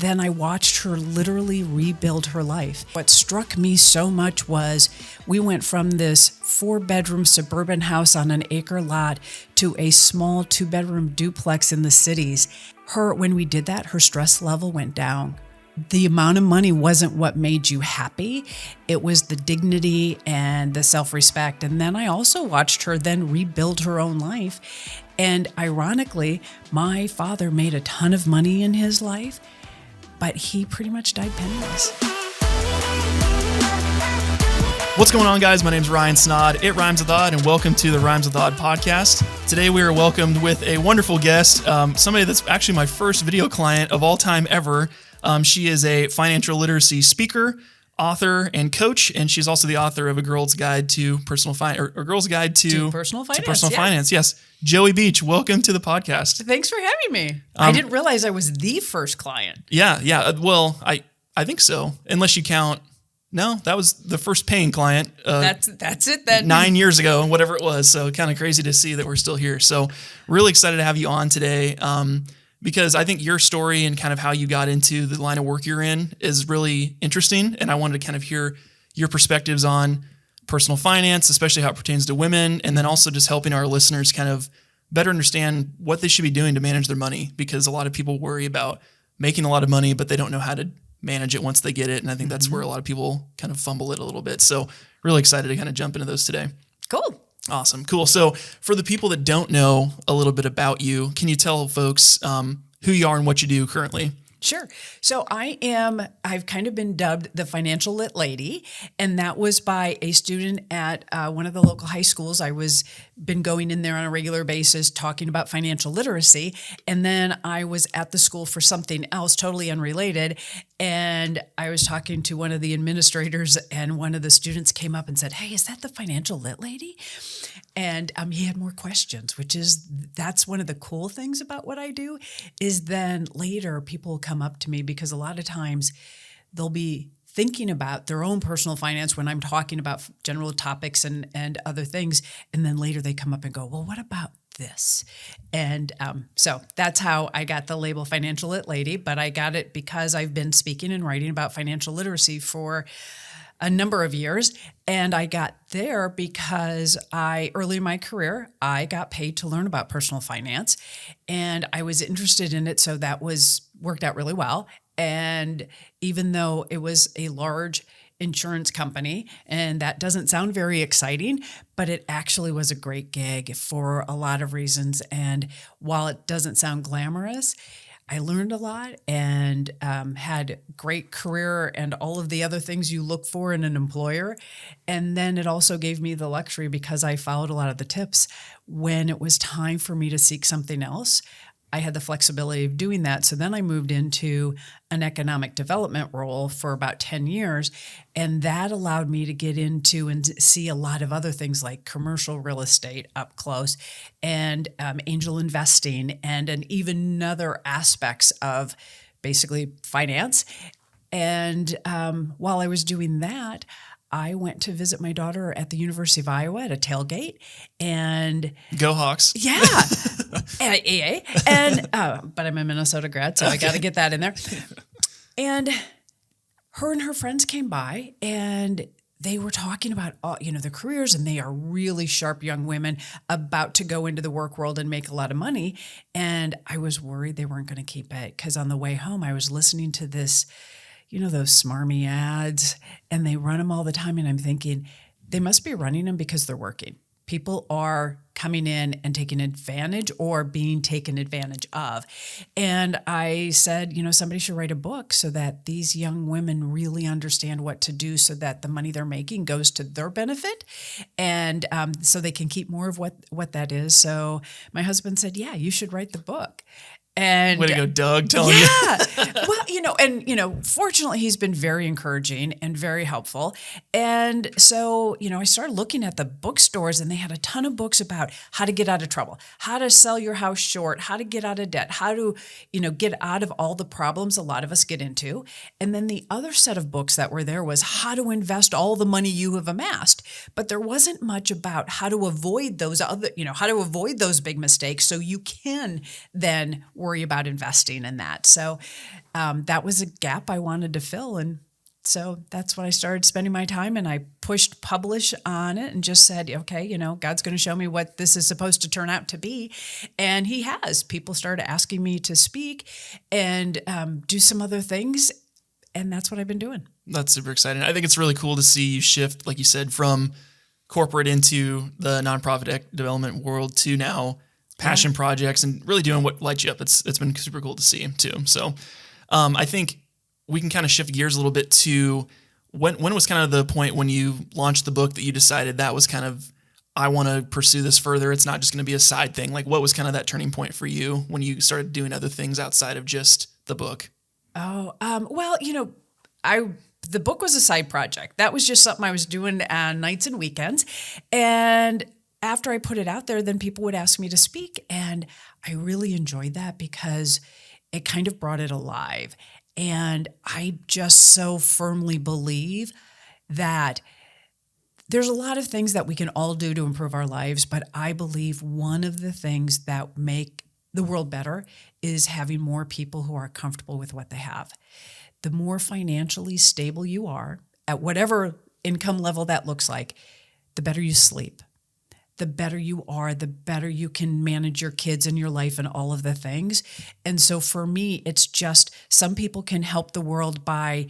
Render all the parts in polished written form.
Then I watched her literally rebuild her life. What struck me so much was we went from this 4-bedroom suburban house on an acre lot to a small 2-bedroom duplex in the cities. When we did that, her stress level went down. The amount of money wasn't what made you happy. It was the dignity and the self-respect. And then I also watched her then rebuild her own life. And ironically, my father made a ton of money in his life, but he pretty much died penniless. What's going on, guys? My name's Ryan Snod. It Rhymes with Odd, and welcome to the Rhymes with Odd podcast. Today we are welcomed with a wonderful guest, somebody that's actually my first video client of all time ever. She is a financial literacy speaker, author, and coach, and she's also the author of A Girl's Guide to Personal Finance, or Girl's Guide to Personal Finance. Yes. Joey Beech, welcome to the podcast. Thanks for having me. I didn't realize I was the first client. Yeah. Well, I think so, unless you count. No, that was the first paying client. That's it then. 9 years ago, whatever it was. So kind of crazy to see that we're still here. So really excited to have you on today, because I think your story and kind of how you got into the line of work you're in is really interesting. And I wanted to kind of hear your perspectives on personal finance, especially how it pertains to women, and then also just helping our listeners kind of better understand what they should be doing to manage their money, because a lot of people worry about making a lot of money, but they don't know how to manage it once they get it. And I think that's where a lot of people kind of fumble it a little bit. So really excited to kind of jump into those today. Cool. Awesome. Cool. So for the people that don't know a little bit about you, can you tell folks who you are and what you do currently? Sure. So I've kind of been dubbed the financial lit lady, and that was by a student at one of the local high schools. I was been going in there on a regular basis talking about financial literacy, and then I was at the school for something else totally unrelated, and I was talking to one of the administrators, and one of the students came up and said, "Hey, is that the financial lit lady?" And he had more questions, that's one of the cool things about what I do, is then later people will come up to me, because a lot of times they'll be thinking about their own personal finance when I'm talking about general topics and other things. And then later they come up and go, "Well, what about this?" And so that's how I got the label Financial Lit Lady. But I got it because I've been speaking and writing about financial literacy for a number of years. And I got there because early in my career, I got paid to learn about personal finance, and I was interested in it. So that worked out really well. And even though it was a large insurance company, and that doesn't sound very exciting, but it actually was a great gig for a lot of reasons. And while it doesn't sound glamorous, I learned a lot and had great career and all of the other things you look for in an employer. And then it also gave me the luxury, because I followed a lot of the tips. When it was time for me to seek something else, I had the flexibility of doing that. So then I moved into an economic development role for about 10 years. And that allowed me to get into and see a lot of other things like commercial real estate up close, and angel investing, and even other aspects of basically finance. And while I was doing that, I went to visit my daughter at the University of Iowa at a tailgate, and Go Hawks. Yeah. But I'm a Minnesota grad, so I got to get that in there. And her friends came by, and they were talking about, their careers, and they are really sharp young women about to go into the work world and make a lot of money. And I was worried they weren't going to keep it, because on the way home, I was listening to this, those smarmy ads, and they run them all the time. And I'm thinking, they must be running them because they're working. People are coming in and taking advantage or being taken advantage of. And I said, somebody should write a book so that these young women really understand what to do, so that the money they're making goes to their benefit, and so they can keep more of what that is. So my husband said, "Yeah, you should write the book." And way to go, Doug, telling you. Well, fortunately, he's been very encouraging and very helpful. And so, I started looking at the bookstores, and they had a ton of books about how to get out of trouble, how to sell your house short, how to get out of debt, how to, get out of all the problems a lot of us get into. And then the other set of books that were there was how to invest all the money you have amassed. But there wasn't much about how to avoid those big mistakes, so you can then worry about investing in that. So that was a gap I wanted to fill. And so that's when I started spending my time, and I pushed publish on it and just said, okay, God's going to show me what this is supposed to turn out to be. And he has. People started asking me to speak and do some other things. And that's what I've been doing. That's super exciting. I think it's really cool to see you shift, like you said, from corporate into the nonprofit development world to now passion projects and really doing what lights you up. It's been super cool to see too. So I think we can kind of shift gears a little bit to when was kind of the point when you launched the book that you decided that was kind of, I want to pursue this further. It's not just going to be a side thing. Like, what was kind of that turning point for you when you started doing other things outside of just the book? Oh, well, the book was a side project. That was just something I was doing on nights and weekends. And after I put it out there, then people would ask me to speak. And I really enjoyed that because it kind of brought it alive. And I just so firmly believe that there's a lot of things that we can all do to improve our lives. But I believe one of the things that make the world better is having more people who are comfortable with what they have. The more financially stable you are, at whatever income level that looks like, the better you sleep. The better you are, the better you can manage your kids and your life and all of the things. And so for me, it's just some people can help the world by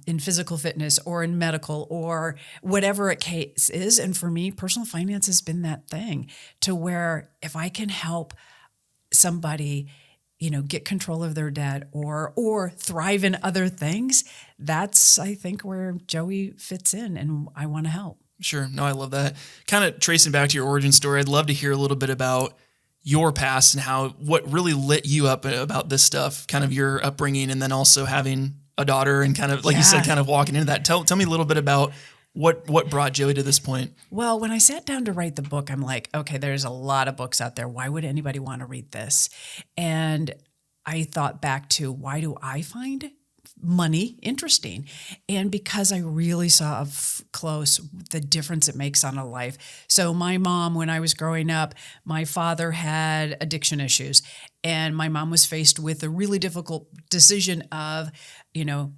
in physical fitness or in medical or whatever a case is. And for me, personal finance has been that thing to where if I can help somebody, get control of their debt or thrive in other things, that's, I think, where Joey fits in, and I want to help. Sure. No, I love that. Kind of tracing back to your origin story, I'd love to hear a little bit about your past and what really lit you up about this stuff, kind of your upbringing, and then also having a daughter and kind of, like you said, kind of walking into that. Tell me a little bit about what brought Joey to this point. Well, when I sat down to write the book, I'm like, okay, there's a lot of books out there. Why would anybody want to read this? And I thought back to, why do I find money interesting? And because I really saw up close the difference it makes on a life. So my mom, when I was growing up, my father had addiction issues, and my mom was faced with a really difficult decision of,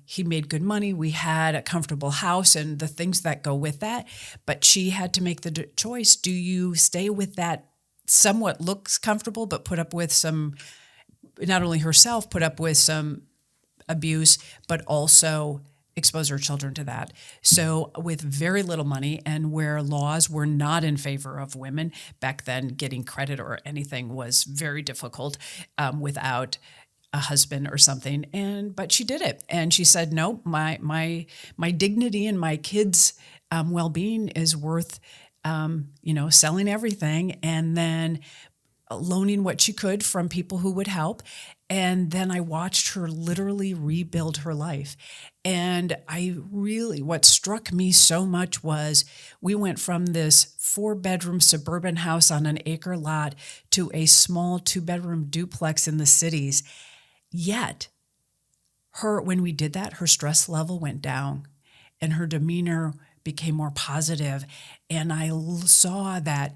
he made good money, we had a comfortable house and the things that go with that, but she had to make the choice. Do you stay with that somewhat looks comfortable, but put up with some, not only herself, put up with some abuse, but also expose her children to that. So with very little money and where laws were not in favor of women back then, getting credit or anything was very difficult without a husband or something. But she did it. And she said, no, my dignity and my kids' well-being is worth, selling everything and then loaning what she could from people who would help. And then I watched her literally rebuild her life. And what struck me so much was we went from this 4-bedroom suburban house on an acre lot to a small 2-bedroom duplex in the cities. Yet when we did that, her stress level went down and her demeanor became more positive. And I saw that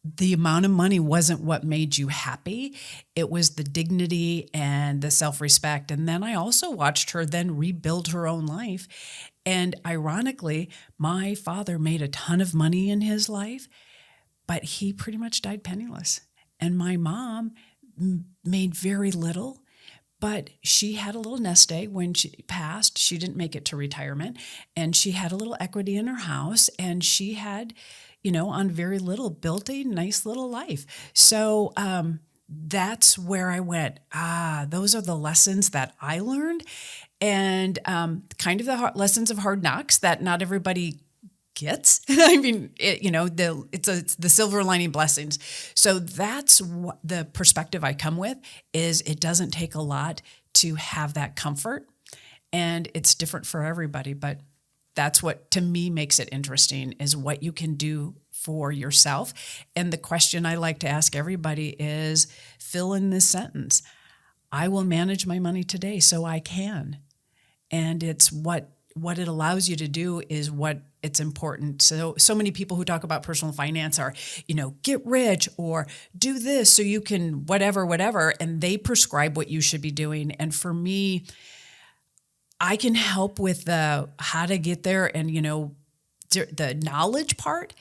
the amount of money wasn't what made you happy. It was the dignity and the self-respect. And then I also watched her then rebuild her own life. And ironically, my father made a ton of money in his life, but he pretty much died penniless. And my mom made very little, but she had a little nest egg when she passed. She didn't make it to retirement. And she had a little equity in her house. And she had, on very little, built a nice little life. So that's where I went, those are the lessons that I learned, and kind of the lessons of hard knocks that not everybody gets. I mean, it's the silver lining blessings. So that's what the perspective I come with is it doesn't take a lot to have that comfort, and it's different for everybody, but that's what, to me, makes it interesting is what you can do for yourself. And the question I like to ask everybody is fill in this sentence. I will manage my money today so I can. And it's what it allows you to do is what it's important. So many people who talk about personal finance are, get rich or do this so you can whatever, and they prescribe what you should be doing. And for me, I can help with the how to get there and, the knowledge part,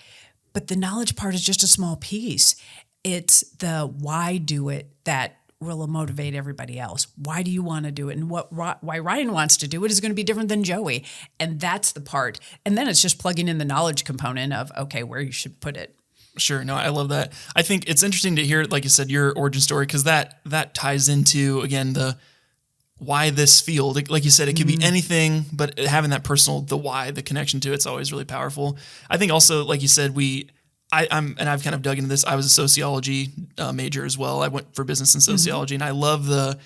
but the knowledge part is just a small piece. It's the why do it that will motivate everybody else. Why do you want to do it? And why Ryan wants to do it is going to be different than Joey. And that's the part. And then it's just plugging in the knowledge component of, okay, where you should put it. Sure. No, I love that. I think it's interesting to hear, like you said, your origin story, because that ties into, again, the why this field. Like you said, it could be anything, but having that personal, the why, the connection to it's always really powerful. I think also, like you said, I've kind of dug into this. I was a sociology major as well. I went for business and sociology, and I love the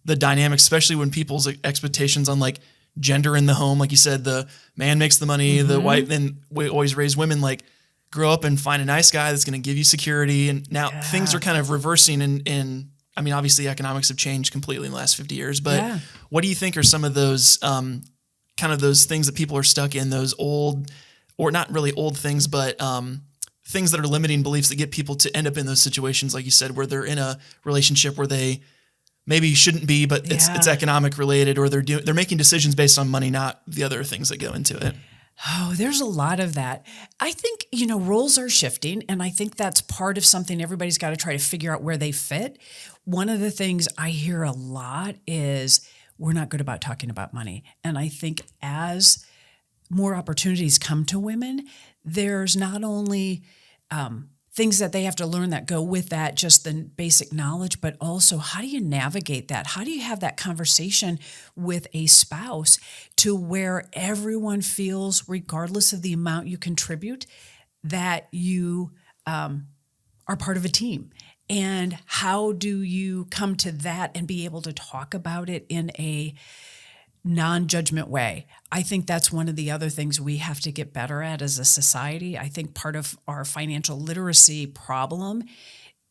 dynamics, especially when people's expectations on like gender in the home, like you said, the man makes the money, the wife. Then we always raise women like grow up and find a nice guy that's going to give you security. And now things are kind of reversing. And I mean, obviously, economics have changed completely in the last 50 years. But what do you think are some of those kind of those things that people are stuck in? Those old, or not really old things, but things that are limiting beliefs that get people to end up in those situations, like you said, where they're in a relationship where they maybe shouldn't be, but it's economic related, or they're making decisions based on money, not the other things that go into it. Oh, there's a lot of that. I think, roles are shifting, and I think that's part of something everybody's got to try to figure out where they fit. One of the things I hear a lot is we're not good about talking about money. And I think as more opportunities come to women, there's not only things that they have to learn that go with that, just the basic knowledge, but also how do you navigate that? How do you have that conversation with a spouse to where everyone feels, regardless of the amount you contribute, that you are part of a team? And how do you come to that and be able to talk about it in a non-judgment way? I think that's one of the other things we have to get better at as a society. I think part of our financial literacy problem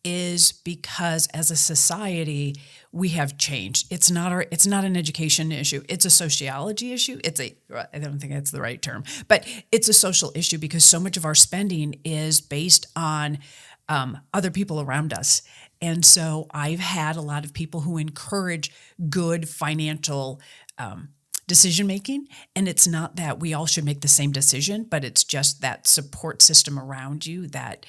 is because as a society, we have changed. It's not an education issue. It's a sociology issue. I don't think that's the right term, but it's a social issue because so much of our spending is based on other people around us. And so I've had a lot of people who encourage good financial decision-making. And it's not that we all should make the same decision, but it's just that support system around you that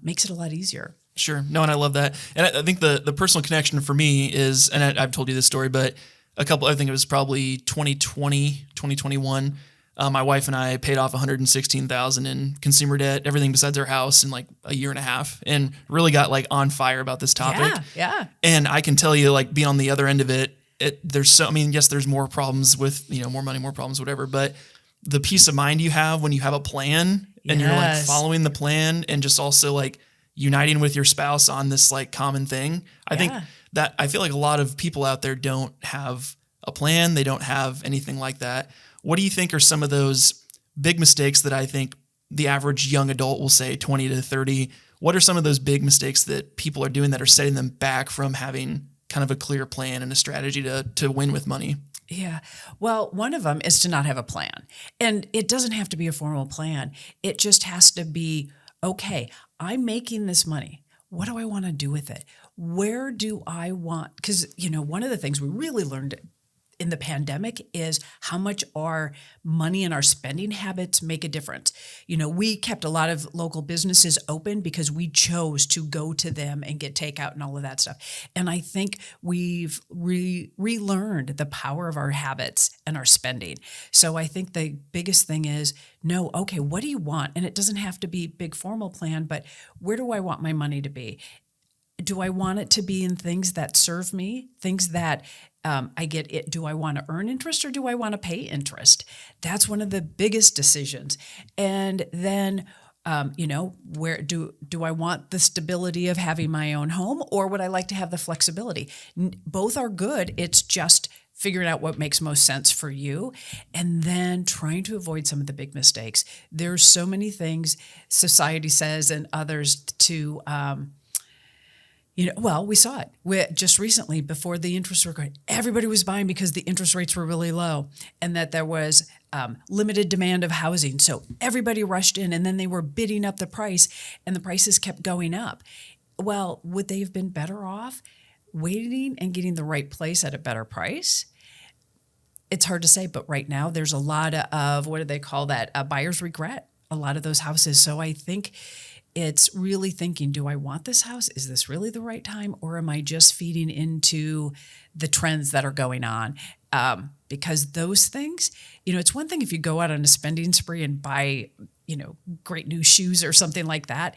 makes it a lot easier. Sure. No, and I love that. And I think the personal connection for me is, and I've told you this story, but I think it was probably 2020, 2021. My wife and I paid off $116,000 in consumer debt, everything besides our house, in like a year and a half, and really got like on fire about this topic. Yeah. And I can tell you, like, being on the other end of it, yes, there's more problems with, more money, more problems, whatever, but the peace of mind you have when you have a plan and you're like following the plan and just also like uniting with your spouse on this like common thing. I think that I feel like a lot of people out there don't have a plan. They don't have anything like that. What do you think are some of those big mistakes that I think the average young adult will say, 20 to 30? What are some of those big mistakes that people are doing that are setting them back from having kind of a clear plan and a strategy to win with money? Yeah. Well, one of them is to not have a plan. And it doesn't have to be a formal plan. It just has to be, okay, I'm making this money. What do I want to do with it? Where do I want? Because, one of the things we really learned in the pandemic is how much our money and our spending habits make a difference. We kept a lot of local businesses open because we chose to go to them and get takeout and all of that stuff. And I think we've relearned the power of our habits and our spending. So I think the biggest thing is, okay, what do you want? And it doesn't have to be big formal plan, but where do I want my money to be? Do I want it to be in things that serve me, things that I get it? Do I want to earn interest or do I want to pay interest? That's one of the biggest decisions. And then, where do I want the stability of having my own home, or would I like to have the flexibility? Both are good. It's just figuring out what makes most sense for you, and then trying to avoid some of the big mistakes. There's so many things society says and others to Well, we saw it just recently before the interest were going. Everybody was buying because the interest rates were really low, and that there was limited demand of housing. So everybody rushed in, and then they were bidding up the price, and the prices kept going up. Well, would they have been better off waiting and getting the right place at a better price? It's hard to say, but right now there's a lot of, what do they call that? Buyer's regret, a lot of those houses. So I think it's really thinking, do I want this house? Is this really the right time? Or am I just feeding into the trends that are going on? Because those things, it's one thing if you go out on a spending spree and buy, great new shoes or something like that.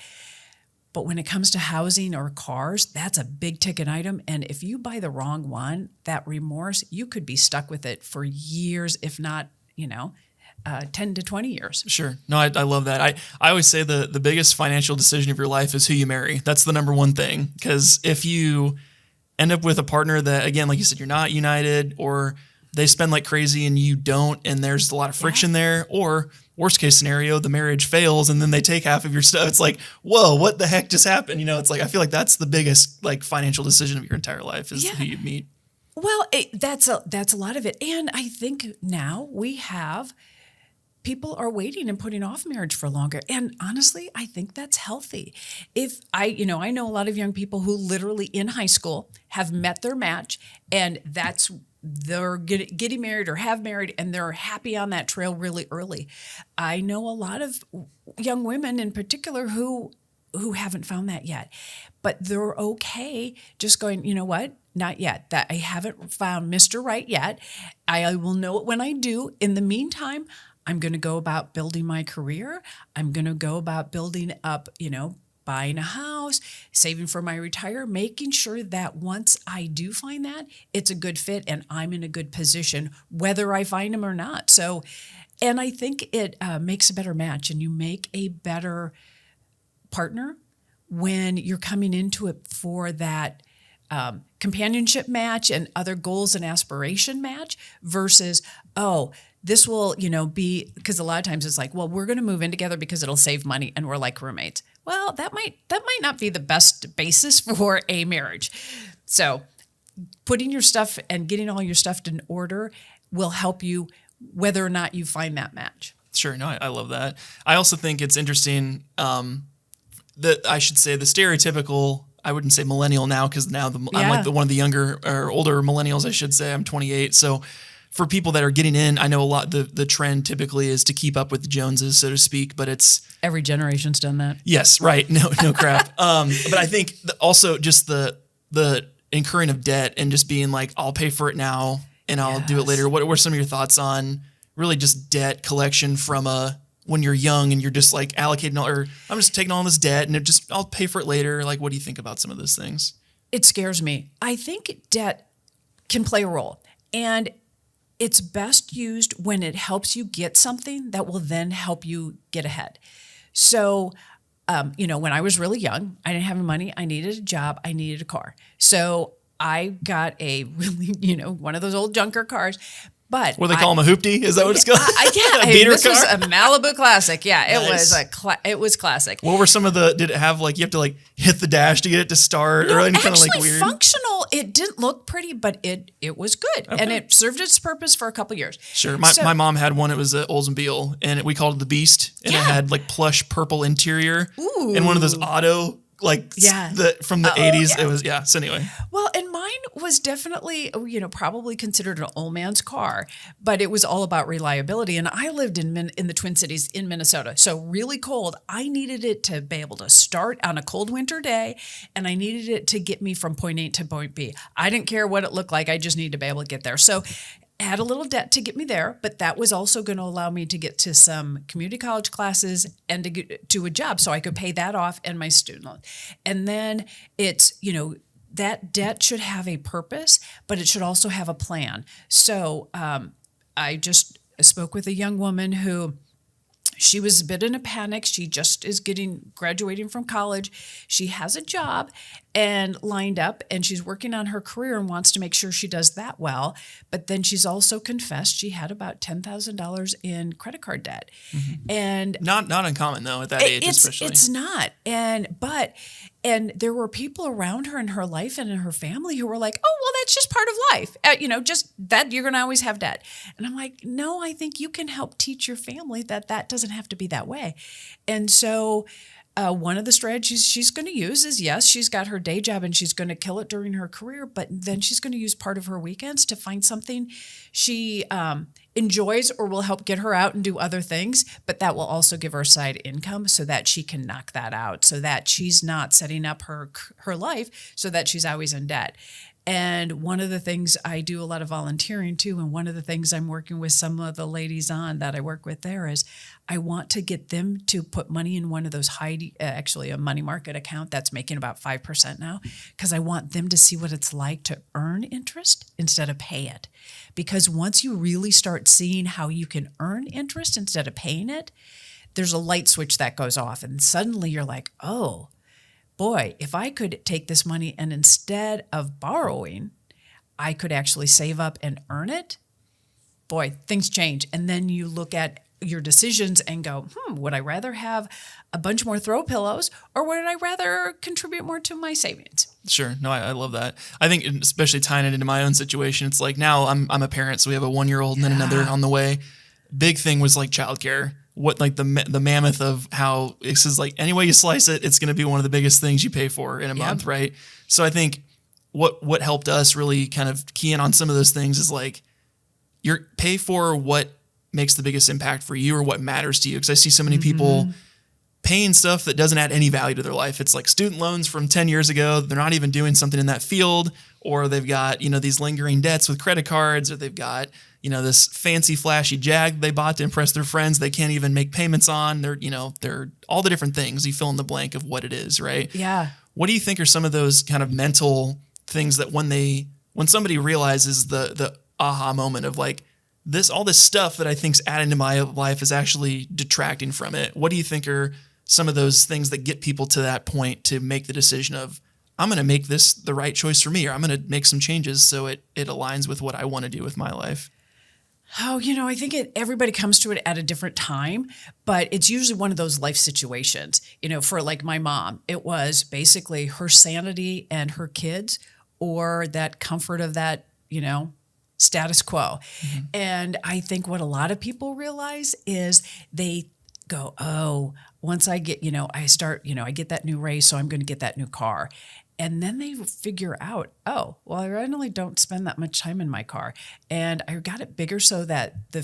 But when it comes to housing or cars, that's a big ticket item. And if you buy the wrong one, that remorse, you could be stuck with it for years, if not, 10 to 20 years. Sure. No, I love that. I always say the biggest financial decision of your life is who you marry. That's the number one thing. Because if you end up with a partner that, again, like you said, you're not united, or they spend like crazy and you don't, and there's a lot of friction there, or worst case scenario, the marriage fails and then they take half of your stuff. It's like, whoa, what the heck just happened? It's like, I feel like that's the biggest like financial decision of your entire life is who you meet. Well, that's a lot of it. And I think now people are waiting and putting off marriage for longer. And honestly, I think that's healthy. I know a lot of young people who literally in high school have met their match, and they're getting married or have married, and they're happy on that trail really early. I know a lot of young women in particular who haven't found that yet, but they're okay just going, you know what? Not yet. That I haven't found Mr. Right yet. I will know it when I do. In the meantime, I'm going to go about building my career. I'm going to go about building up, buying a house, saving for my retire, making sure that once I do find that, it's a good fit and I'm in a good position, whether I find him or not. So, and I think it makes a better match, and you make a better partner when you're coming into it for that companionship match and other goals and aspiration match versus, this will, be, because a lot of times it's like, well, we're going to move in together because it'll save money and we're like roommates. Well, that might not be the best basis for a marriage. So putting your stuff and getting all your stuff in order will help you whether or not you find that match. Sure. No, I love that. I also think it's interesting that I should say the stereotypical, I wouldn't say millennial now, because now I'm like one of the younger or older millennials, I should say. I'm 28. So for people that are getting in, I know a lot, the trend typically is to keep up with the Joneses, so to speak, but it's... Every generation's done that. Yes, right. No crap. But I think also just the incurring of debt and just being like, I'll pay for it now and I'll do it later. What were some of your thoughts on really just debt collection from when you're young and you're just like allocating or I'm just taking all this debt and I'll pay for it later. Like, what do you think about some of those things? It scares me. I think debt can play a role, and it's best used when it helps you get something that will then help you get ahead. So, when I was really young, I didn't have any money. I needed a job. I needed a car. So I got a really, one of those old junker cars. But what do they call them, a hoopty? Is that what it's called? This was a Malibu Classic. Yeah, nice. It was classic. What were some of did it have like, you have to like hit the dash to get it to start or anything kind of like weird? Functional. It didn't look pretty, but it was good. Okay. And it served its purpose for a couple years. Sure. My mom had one. It was an Oldsmobile, and we called it the Beast, and it had like plush purple interior. Ooh. And one of those auto from the 80s. It was, so anyway. Well, and mine was definitely, probably considered an old man's car, but it was all about reliability. And I lived in the Twin Cities in Minnesota, so really cold. I needed it to be able to start on a cold winter day, and I needed it to get me from point A to point B. I didn't care what it looked like. I just needed to be able to get there. So had a little debt to get me there, but that was also going to allow me to get to some community college classes and to get to a job so I could pay that off and my student loan. And then it's, that debt should have a purpose, but it should also have a plan. So I just spoke with a young woman who she was a bit in a panic. She just is graduating from college. She has a job, and lined up, and she's working on her career and wants to make sure she does that well. But then she's also confessed she had about $10,000 in credit card debt. And Not uncommon though at that age, especially. it's not. And there were people around her in her life and in her family who were like, oh, well, that's just part of life. Just that you're going to always have debt. And I'm like, no, I think you can help teach your family that doesn't have to be that way. And so one of the strategies she's going to use is, yes, she's got her day job and she's going to kill it during her career, but then she's going to use part of her weekends to find something she enjoys or will help get her out and do other things, but that will also give her a side income so that she can knock that out, so that she's not setting up her life so that she's always in debt. And one of the things, I do a lot of volunteering too, and one of the things I'm working with some of the ladies on that I work with there is I want to get them to put money in one of those actually a money market account that's making about 5% now, because I want them to see what it's like to earn interest instead of pay it. Because once you really start seeing how you can earn interest instead of paying it, there's a light switch that goes off, and suddenly you're like, oh, boy, if I could take this money and instead of borrowing, I could actually save up and earn it, boy, things change. And then you look at your decisions and go, would I rather have a bunch more throw pillows, or would I rather contribute more to my savings? Sure. No, I love that. I think especially tying it into my own situation, it's like now I'm a parent, so we have a 1-year-old and then another on the way. Big thing was like childcare. What like the mammoth of how this is like any way you slice it, it's going to be one of the biggest things you pay for in a month, right? So I think what helped us really kind of key in on some of those things is like you're pay for what makes the biggest impact for you or what matters to you. Because I see so many people paying stuff that doesn't add any value to their life. It's like student loans from 10 years ago. They're not even doing something in that field, or they've got, these lingering debts with credit cards, or they've got, this fancy flashy Jag they bought to impress their friends. They can't even make payments on. They're all the different things. You fill in the blank of what it is, right? Yeah. What do you think are some of those kind of mental things that when somebody realizes the aha moment of like, all this stuff that I think's adding to my life is actually detracting from it? What do you think are some of those things that get people to that point to make the decision of, I'm going to make this the right choice for me, or I'm going to make some changes so it aligns with what I want to do with my life? Oh, I think everybody comes to it at a different time, but it's usually one of those life situations. For like my mom, it was basically her sanity and her kids, or that comfort of that, status quo. And I think what a lot of people realize is they go, oh, once I get, I get that new raise, so I'm going to get that new car. And then they figure out, oh, well, I really don't spend that much time in my car. And I got it bigger so that the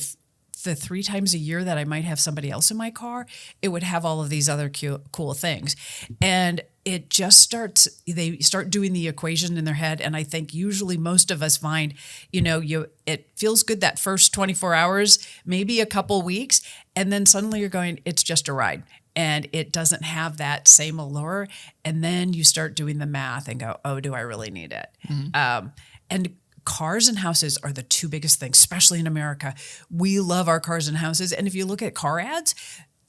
3 times a year that I might have somebody else in my car, it would have all of these other cool things. And it just they start doing the equation in their head. And I think usually most of us find, it feels good that first 24 hours, maybe a couple weeks, and then suddenly you're going, it's just a ride. And it doesn't have that same allure. And then you start doing the math and go, oh, do I really need it? And cars and houses are the 2 biggest things, especially in America. We love our cars and houses. And if you look at car ads,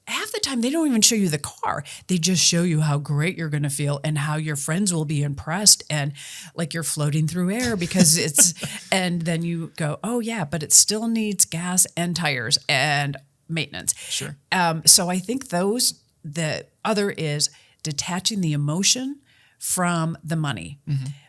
half the time they don't even show you the car. They just show you how great you're going to feel and how your friends will be impressed, and like you're floating through air because and then you go, oh yeah, but it still needs gas and tires and maintenance. Sure. So I think the other is detaching the emotion from the money.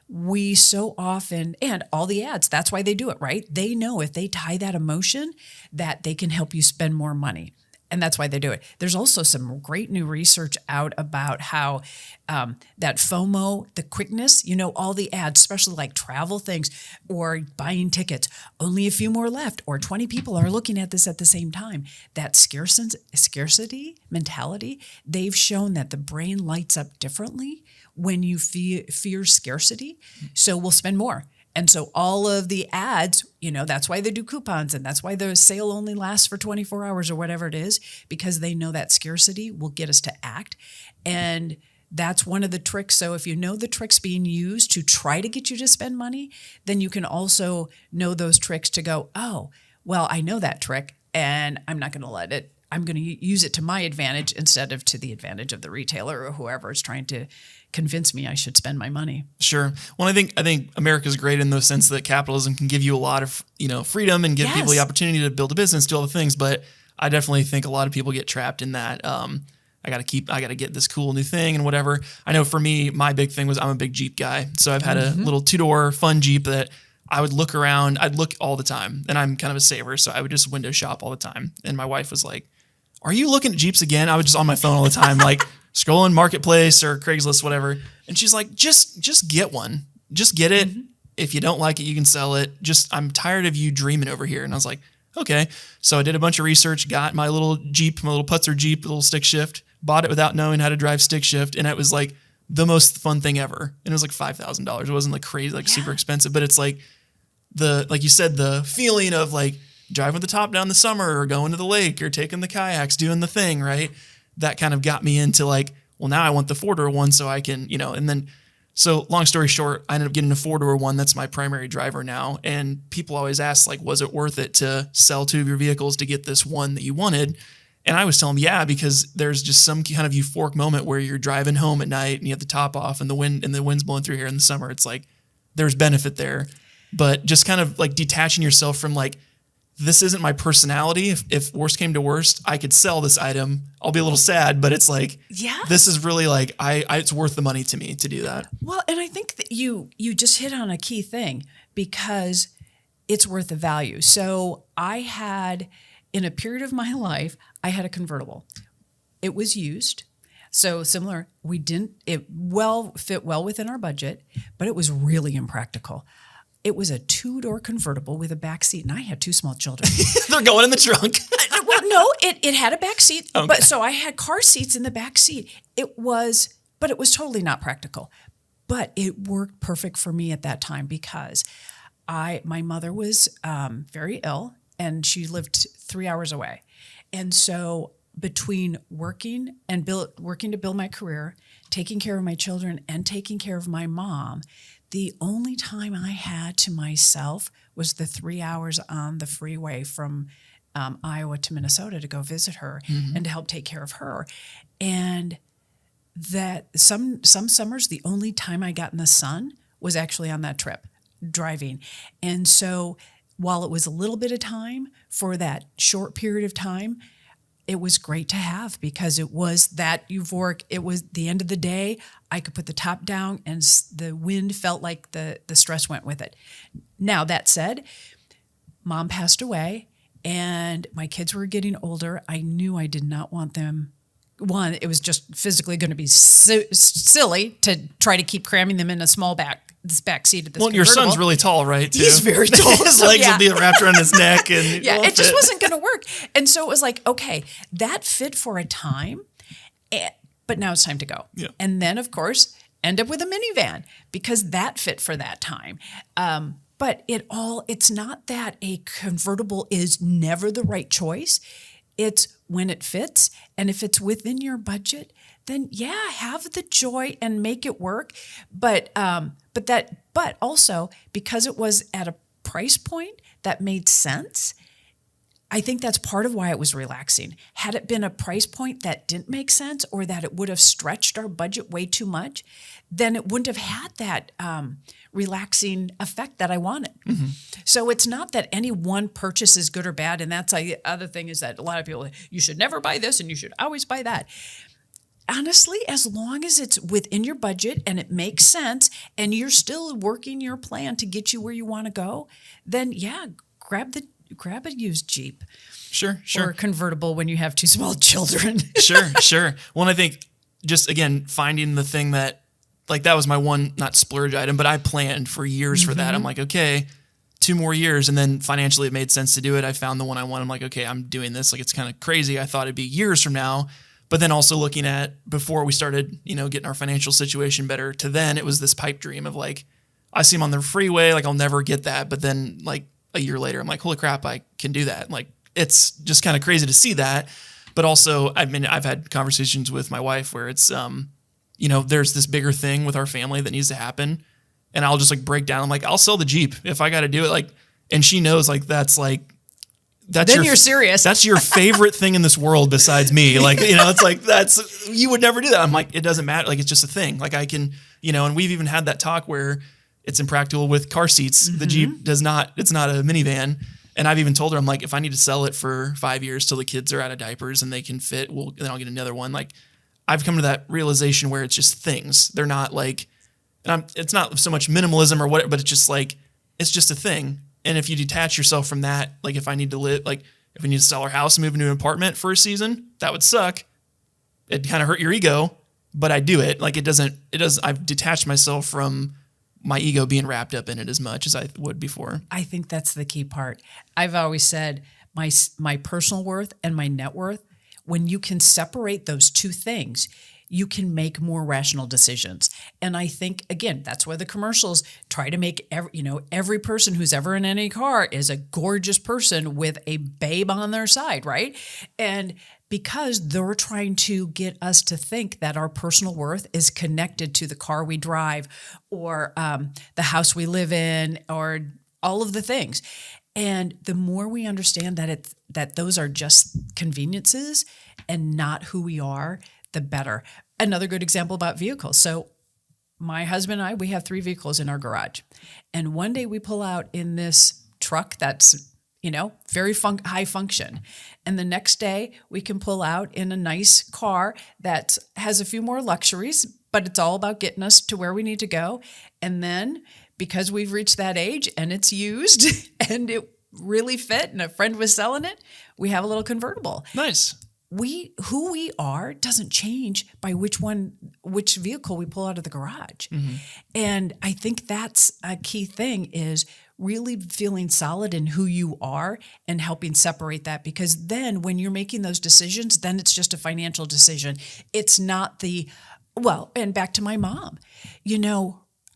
We so often, and all the ads, that's why they do it, right? They know if they tie that emotion that they can help you spend more money. And that's why they do it. There's also some great new research out about how that FOMO, the quickness, all the ads, especially like travel things or buying tickets, only a few more left, or 20 people are looking at this at the same time. That scarcity mentality, they've shown that the brain lights up differently when you fear scarcity. So we'll spend more. And so all of the ads, that's why they do coupons, and that's why the sale only lasts for 24 hours or whatever it is, because they know that scarcity will get us to act. And that's one of the tricks. So if you know the tricks being used to try to get you to spend money, then you can also know those tricks to go, oh, well, I know that trick and I'm not going to let it I'm going to use it to my advantage instead of to the advantage of the retailer or whoever is trying to convince me I should spend my money. Sure. Well, I think America's great in the sense that capitalism can give you a lot of, freedom and give people the opportunity to build a business, do all the things. But I definitely think a lot of people get trapped in that. I got to get this cool new thing and whatever. I know for me, my big thing was I'm a big Jeep guy. So I've had a little 2-door fun Jeep that I would look around. I'd look all the time, and I'm kind of a saver. So I would just window shop all the time. And my wife was like, "Are you looking at Jeeps again?" I was just on my phone all the time, like scrolling Marketplace or Craigslist, whatever. And she's like, just get one. Just get it. If you don't like it, you can sell it. I'm tired of you dreaming over here. And I was like, okay. So I did a bunch of research, got my little Jeep, my little Putzer Jeep, little stick shift, bought it without knowing how to drive stick shift. And it was like the most fun thing ever. And it was like $5,000. It wasn't like crazy, like super expensive, but it's like like you said, the feeling of like driving with the top down the summer or going to the lake or taking the kayaks, doing the thing, right? That kind of got me into like, well, now I want the 4-door one so I can, and then, so long story short, I ended up getting a 4-door one. That's my primary driver now. And people always ask, like, was it worth it to sell 2 of your vehicles to get this one that you wanted? And I was telling them, yeah, because there's just some kind of euphoric moment where you're driving home at night and you have the top off and the wind's blowing through here in the summer. It's like, there's benefit there, but just kind of like detaching yourself from like, this isn't my personality. If worst came to worst, I could sell this item. I'll be a little sad, but it's like, this is really like, it's worth the money to me to do that. Well, and I think that you just hit on a key thing because it's worth the value. So I had, in a period of my life, I had a convertible. It was used. So similar, it fit well within our budget, but it was really impractical. It was a 2-door convertible with a back seat, and I had 2 small children. They're going in the trunk. Well, no, it had a back seat, okay. But so I had car seats in the back seat. But it was totally not practical. But it worked perfect for me at that time because my mother was very ill, and she lived 3 hours away, and so between working to build my career, taking care of my children, and taking care of my mom, the only time I had to myself was the 3 hours on the freeway from Iowa to Minnesota to go visit her and to help take care of her. And that some summers, the only time I got in the sun was actually on that trip, driving. And so while it was a little bit of time for that short period of time, it was great to have because it was that euphoric. It was the end of the day. I could put the top down and the wind felt like the stress went with it. Now, that said, Mom passed away and my kids were getting older. I knew I did not want them. One, it was just physically going to be silly to try to keep cramming them in a small back seat at this convertible. Your son's really tall, right? Too? He's very tall. His legs will be wrapped around his neck. And it just wasn't going to work. And so it was like, okay, that fit for a time, but now it's time to go. Yeah. And then, of course, end up with a minivan because that fit for that time. But it's not that a convertible is never the right choice. It's when it fits. And if it's within your budget, then have the joy and make it work. But also because it was at a price point that made sense, I think that's part of why it was relaxing. Had it been a price point that didn't make sense or that it would have stretched our budget way too much, then it wouldn't have had that relaxing effect that I wanted. Mm-hmm. So it's not that any one purchase is good or bad. And that's the other thing is that a lot of people, you should never buy this and you should always buy that. Honestly, as long as it's within your budget and it makes sense and you're still working your plan to get you where you want to go, then grab a used Jeep. Sure. Or a convertible when you have 2 small children. Sure. Well, and I think just, again, finding the thing that, like, that was my one, not splurge item, but I planned for years for that. I'm like, okay, 2 more years. And then financially it made sense to do it. I found the one I want. I'm like, okay, I'm doing this. Like, it's kind of crazy. I thought it'd be years from now. But then also looking at before we started, getting our financial situation better to then it was this pipe dream of like, I see him on the freeway, like I'll never get that. But then like a year later, I'm like, holy crap, I can do that. Like, it's just kind of crazy to see that. But also, I've had conversations with my wife where it's, there's this bigger thing with our family that needs to happen. And I'll just like break down. I'm like, I'll sell the Jeep if I got to do it. Like, and she knows like, that's like then you're serious. That's your favorite thing in this world besides me. Like, it's like, you would never do that. I'm like, it doesn't matter. Like, it's just a thing. Like I can, and we've even had that talk where it's impractical with car seats. The Jeep it's not a minivan. And I've even told her, I'm like, if I need to sell it for 5 years till the kids are out of diapers and they can fit, then I'll get another one. Like I've come to that realization where it's just things. They're not like, it's not so much minimalism or whatever, but it's just like, it's just a thing. And if you detach yourself from that, like if I need to live, like if we need to sell our house and move into an apartment for a season, that would suck. It'd kind of hurt your ego, but I do it. Like I've detached myself from my ego being wrapped up in it as much as I would before. I think that's the key part. I've always said my personal worth and my net worth, when you can separate those two things, you can make more rational decisions. And I think, again, that's why the commercials try to make every person who's ever in any car is a gorgeous person with a babe on their side, right? And because they're trying to get us to think that our personal worth is connected to the car we drive or the house we live in or all of the things. And the more we understand that those are just conveniences and not who we are, the better. Another good example about vehicles. So my husband and I, we have 3 vehicles in our garage. And one day we pull out in this truck that's, very high function. And the next day we can pull out in a nice car that has a few more luxuries, but it's all about getting us to where we need to go. And then because we've reached that age and it's used and it really fit and a friend was selling it, we have a little convertible. Nice. Who we are doesn't change by which vehicle we pull out of the garage. Mm-hmm. And I think that's a key thing is really feeling solid in who you are and helping separate that, because then when you're making those decisions, then it's just a financial decision. It's not and back to my mom,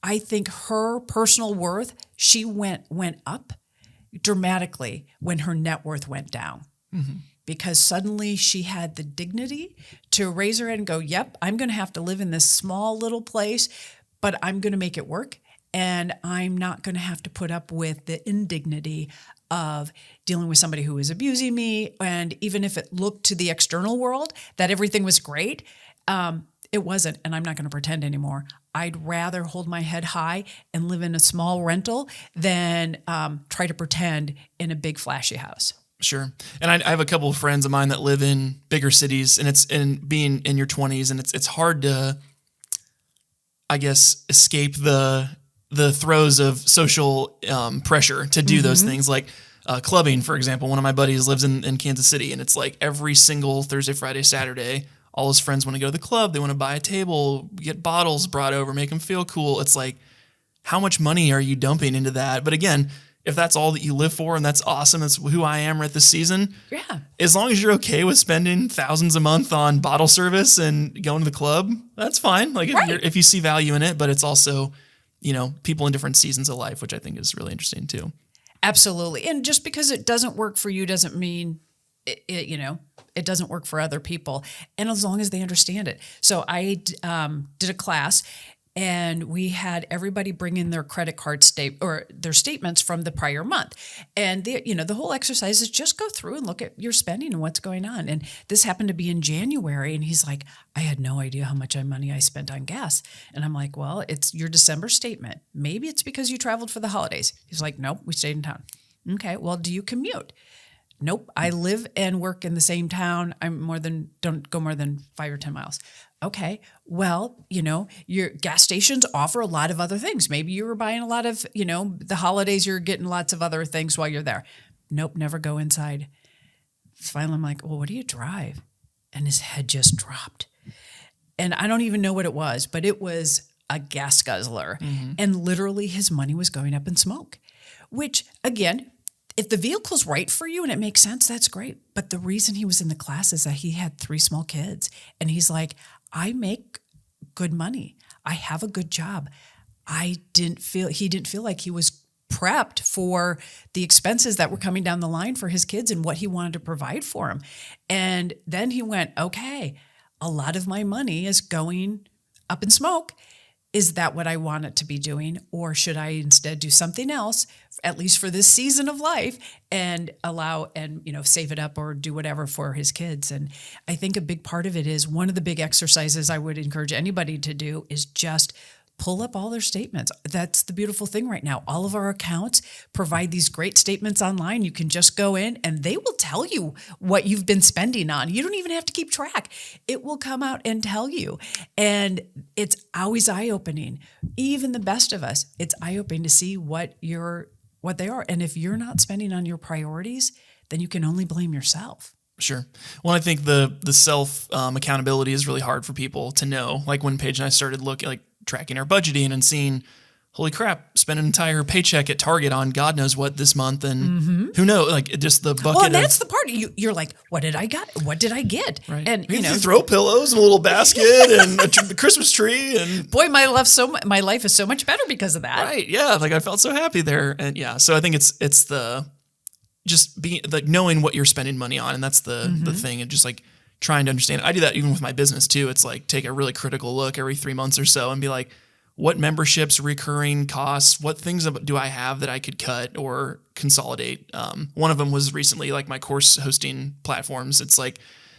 I think her personal worth, she went up dramatically when her net worth went down. Mm-hmm. Because suddenly she had the dignity to raise her head and go, yep, I'm going to have to live in this small little place, but I'm going to make it work. And I'm not going to have to put up with the indignity of dealing with somebody who is abusing me. And even if it looked to the external world that everything was great, it wasn't. And I'm not going to pretend anymore. I'd rather hold my head high and live in a small rental than try to pretend in a big flashy house. Sure. And I have a couple of friends of mine that live in bigger cities, and it's being in your 20s, and it's hard to, I guess, escape the throes of social pressure to do those things. Like clubbing, for example. One of my buddies lives in Kansas City, and it's like every single Thursday, Friday, Saturday, all his friends want to go to the club. They want to buy a table, get bottles brought over, make them feel cool. It's like, how much money are you dumping into that? But again, if that's all that you live for and that's awesome, that's who I am right this season. Yeah. As long as you're okay with spending thousands a month on bottle service and going to the club, that's fine. Like if you see value in it, but it's also, people in different seasons of life, which I think is really interesting too. Absolutely. And just because it doesn't work for you doesn't mean it doesn't work for other people. And as long as they understand it. So I did a class, and we had everybody bring in their credit card their statements from the prior month. And the whole exercise is just go through and look at your spending and what's going on. And this happened to be in January, and he's like, I had no idea how much money I spent on gas. And I'm like, well, it's your December statement. Maybe it's because you traveled for the holidays. He's like, nope, we stayed in town. Okay, well, do you commute? Nope, I live and work in the same town. Don't go more than 5 or 10 miles. Okay, well, your gas stations offer a lot of other things. Maybe you were buying a lot of, the holidays, you're getting lots of other things while you're there. Nope, never go inside. Finally, I'm like, well, what do you drive? And his head just dropped. And I don't even know what it was, but it was a gas guzzler. Mm-hmm. And literally his money was going up in smoke, which again, if the vehicle's right for you and it makes sense, that's great. But the reason he was in the class is that he had 3 small kids. And he's like, I make good money. I have a good job. He didn't feel like he was prepped for the expenses that were coming down the line for his kids and what he wanted to provide for them. And then he went, okay, a lot of my money is going up in smoke. is that what I want it to be doing? Or should I instead do something else, at least for this season of life, and allow and, save it up or do whatever for his kids? And I think a big part of it is one of the big exercises I would encourage anybody to do is just pull up all their statements. That's the beautiful thing right now. All of our accounts provide these great statements online. You can just go in and they will tell you what you've been spending on. You don't even have to keep track. It will come out and tell you. And it's always eye-opening. Even the best of us, it's eye-opening to see what they are. And if you're not spending on your priorities, then you can only blame yourself. Sure. Well, I think the self accountability is really hard for people to know. Like when Paige and I started tracking our budgeting and seeing, holy crap, spent an entire paycheck at Target on God knows what this month. And who knows, just the bucket. Well, that's the part you're like, what did I get? What did I get? Right. And you throw pillows in a little basket and a Christmas tree. And boy, my life is so much better because of that. Right. Yeah. I felt so happy there. And yeah, so I think it's the, just being knowing what you're spending money on. And that's the thing. And just trying to understand it. I do that even with my business too. It's take a really critical look every 3 months or so and be like, what memberships, recurring costs, what things do I have that I could cut or consolidate? One of them was recently my course hosting platforms. It's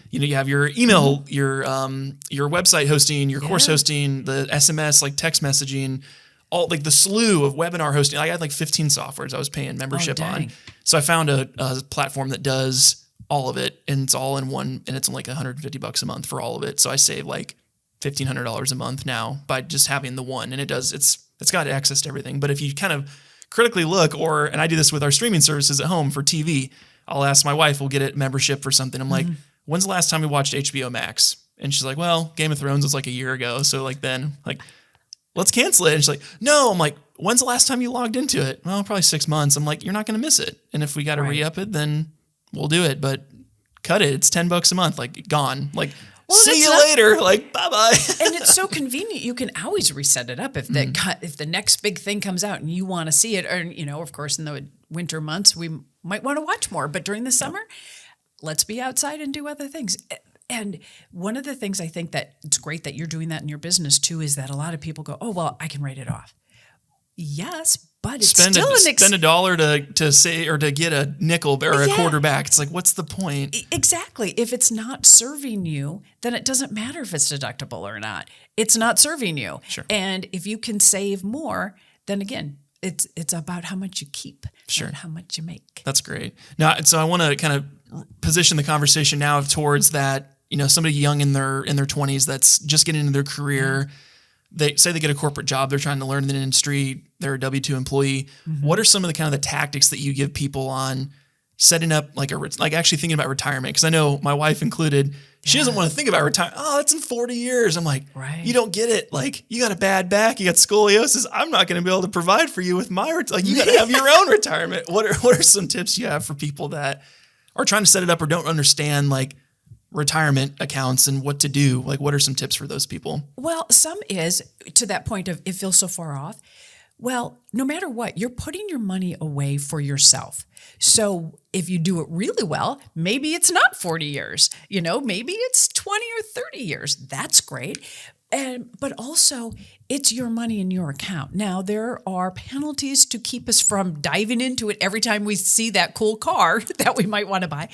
you have your email, your website hosting, your course hosting, the SMS, text messaging, all the slew of webinar hosting. I had 15 softwares I was paying membership on. So I found a platform that does all of it, and it's all in one, and it's only $150 a month for all of it. So I save $1,500 a month now by just having the one, and it's got access to everything. But if you kind of critically look, and I do this with our streaming services at home for TV, I'll ask my wife, we'll get a membership for something. I'm like, when's the last time we watched HBO Max? And she's like, well, Game of Thrones was a year ago. So then let's cancel it. And she's like, no. I'm like, when's the last time you logged into it? Well, probably 6 months. I'm like, you're not going to miss it. And if we got to re-up it, then we'll do it. But cut it. It's $10 a month. Gone. See you later. Bye-bye. And it's so convenient. You can always reset it up if the next big thing comes out and you want to see it. Or, of course, in the winter months, we might want to watch more. But during the summer, let's be outside and do other things. And one of the things I think that it's great that you're doing that in your business too is that a lot of people go, oh, well, I can write it off. Yes, but it's spend a dollar to say or to get a nickel or a quarter back. It's what's the point? Exactly. If it's not serving you, then it doesn't matter if it's deductible or not. It's not serving you. Sure. And if you can save more, then again, it's about how much you keep, not how much you make. That's great. Now, so I want to kind of position the conversation now towards that. Somebody young in their 20s that's just getting into their career. They say they get a corporate job. They're trying to learn in the industry. They're a W-2 employee. What are some of the kind of the tactics that you give people on setting up actually thinking about retirement? Because I know my wife included, she doesn't want to think about retirement. Oh, it's in 40 years. I'm like, you don't get it. You got a bad back. You got scoliosis. I'm not going to be able to provide for you with my you got to have your own retirement. What are some tips you have for people that are trying to set it up or don't understand retirement accounts and what to do? What are some tips for those people? Well, some is to that point of it feels so far off. Well, no matter what, you're putting your money away for yourself. So if you do it really well, maybe it's not 40 years, maybe it's 20 or 30 years. That's great. But also it's your money in your account. Now there are penalties to keep us from diving into it every time we see that cool car that we might want to buy.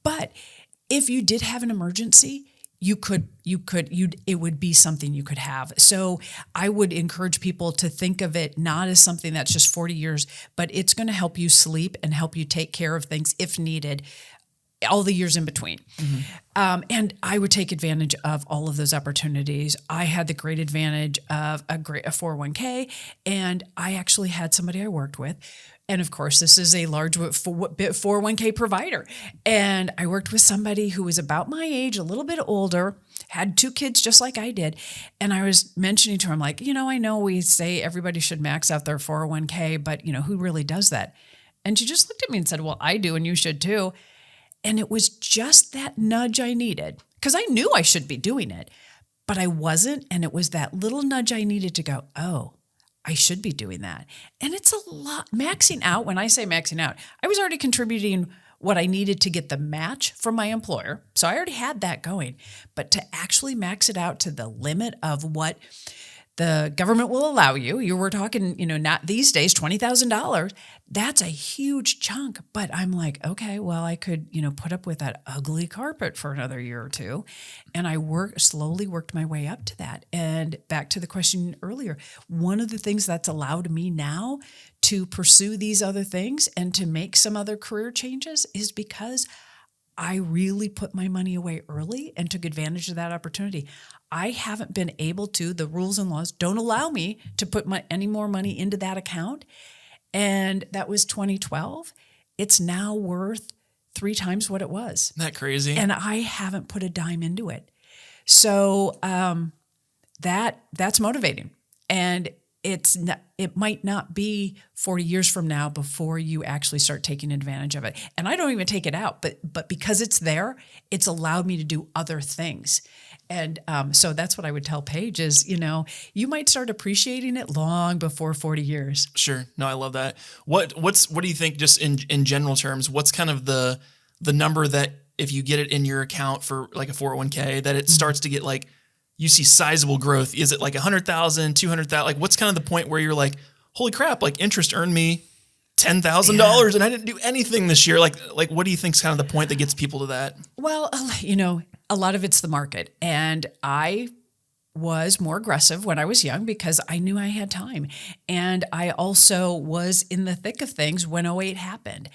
But if you did have an emergency, it would be something you could have. So I would encourage people to think of it not as something that's just 40 years, but it's going to help you sleep and help you take care of things if needed, all the years in between. And I would take advantage of all of those opportunities. I had the great advantage of a 401k, and I actually had somebody I worked with. And of course, this is a large 401k provider. And I worked with somebody who was about my age, a little bit older, had 2 kids just like I did. And I was mentioning to her, I'm like, I know we say everybody should max out their 401k, but who really does that? And she just looked at me and said, well, I do, and you should too. And it was just that nudge I needed, because I knew I should be doing it, but I wasn't. And it was that little nudge I needed to go, oh, I should be doing that. And it's a lot. Maxing out, when I say maxing out, I was already contributing what I needed to get the match from my employer. So I already had that going. But to actually max it out to the limit of what the government will allow you. You were talking, not these days, $20,000. That's a huge chunk. But I'm like, okay, well, I could, put up with that ugly carpet for another year or two. And I slowly worked my way up to that. And back to the question earlier, one of the things that's allowed me now to pursue these other things and to make some other career changes is because I really put my money away early and took advantage of that opportunity. I haven't been able to, the rules and laws don't allow me to put any more money into that account. And that was 2012. It's now worth 3 times what it was. Isn't that crazy? And I haven't put a dime into it. So that's motivating. And it might not be 40 years from now before you actually start taking advantage of it. And I don't even take it out, but because it's there, it's allowed me to do other things. And so that's what I would tell Paige is, you might start appreciating it long before 40 years. Sure. No, I love that. What do you think, just in general terms, what's kind of the number that if you get it in your account for like a 401k, that it starts to get like, you see sizable growth? Is it like 100,000, 200,000? Like, what's kind of the point where you're like, holy crap, like interest earned me $10,000 and I didn't do anything this year. Like, what do you think is kind of the point that gets people to that? Well, a lot of it's the market. And I was more aggressive when I was young because I knew I had time. And I also was in the thick of things when '08 happened.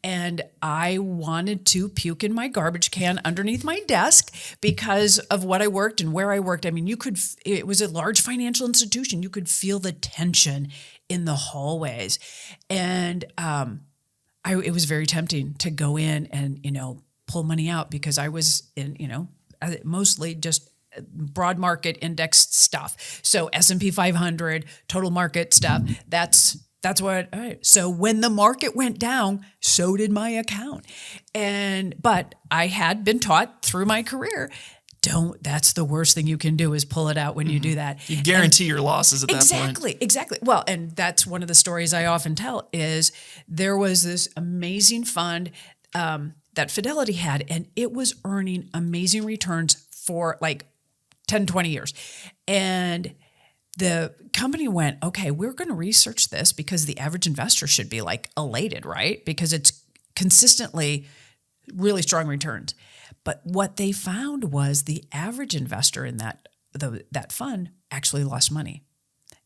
And I wanted to puke in my garbage can underneath my desk because of what I worked and where I worked. I mean, it was a large financial institution. You could feel the tension in the hallways. And it was very tempting to go in and, pull money out because I was in, mostly just broad market indexed stuff. So S&P 500, total market stuff. That's what. All right. So when the market went down, so did my account. But I had been taught through my career, that's the worst thing you can do is pull it out when you do that. You guarantee your losses at that point. Exactly. Well, and that's one of the stories I often tell is there was this amazing fund that Fidelity had, and it was earning amazing returns for like 10, 20 years. And the company went, okay, we're going to research this because the average investor should be like elated, right? Because it's consistently really strong returns. But what they found was the average investor in that fund actually lost money.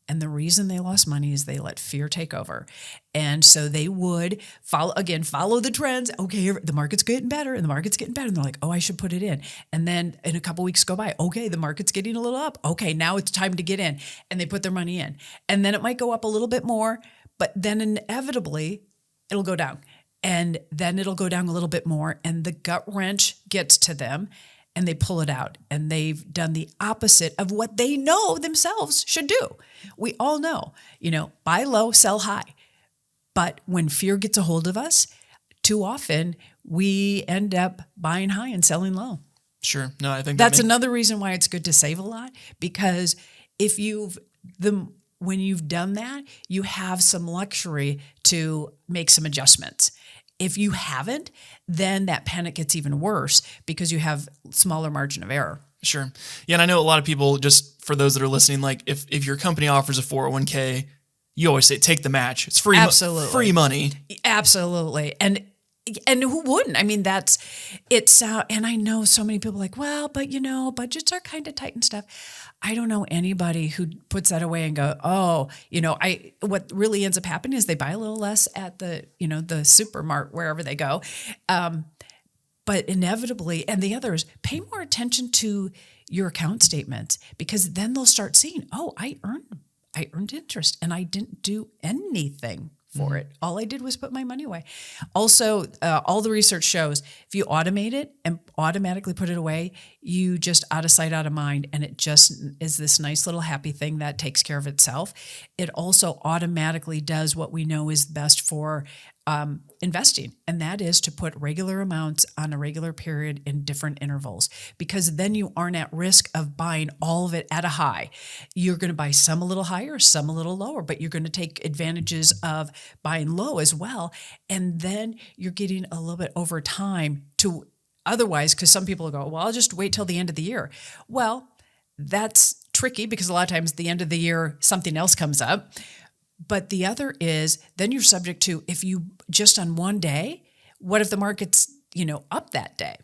And the reason they lost money is they let fear take over. And so they would follow the trends. Okay, the market's getting better and the market's getting better. And they're like, oh, I should put it in. And then in a couple weeks go by, okay, the market's getting a little up. Okay, now it's time to get in. And they put their money in. And then it might go up a little bit more, but then inevitably it'll go down. And then it'll go down a little bit more. And the gut wrench gets to them. And they pull it out, and they've done the opposite of what they know themselves should do. We all know, buy low, sell high. But when fear gets a hold of us, too often we end up buying high and selling low. Sure. No, I think that's another reason why it's good to save a lot, because when you've done that, you have some luxury to make some adjustments. If you haven't, then that panic gets even worse because you have smaller margin of error. Sure. Yeah. And I know a lot of people, just for those that are listening, like if your company offers a 401k, you always say, take the match. It's free. Absolutely. Free money. Absolutely. And who wouldn't? I mean, and I know so many people are like, well, but budgets are kind of tight and stuff. I don't know anybody who puts that away and go, oh, what really ends up happening is they buy a little less at the supermart, wherever they go. But inevitably, and the others, pay more attention to your account statements, because then they'll start seeing, oh, I earned interest and I didn't do anything for it. All I did was put my money away. Also, all the research shows if you automate it and automatically put it away, you just out of sight, out of mind, and it just is this nice little happy thing that takes care of itself. It also automatically does what we know is best for investing, and that is to put regular amounts on a regular period in different intervals, because then you aren't at risk of buying all of it at a high. You're going to buy some a little higher, some a little lower, but you're going to take advantages of buying low as well. And then you're getting a little bit over time to otherwise, because some people go, well, I'll just wait till the end of the year. Well, that's tricky because a lot of times at the end of the year, something else comes up. But the other is then you're subject to, if you just on one day, what if the market's, up that day?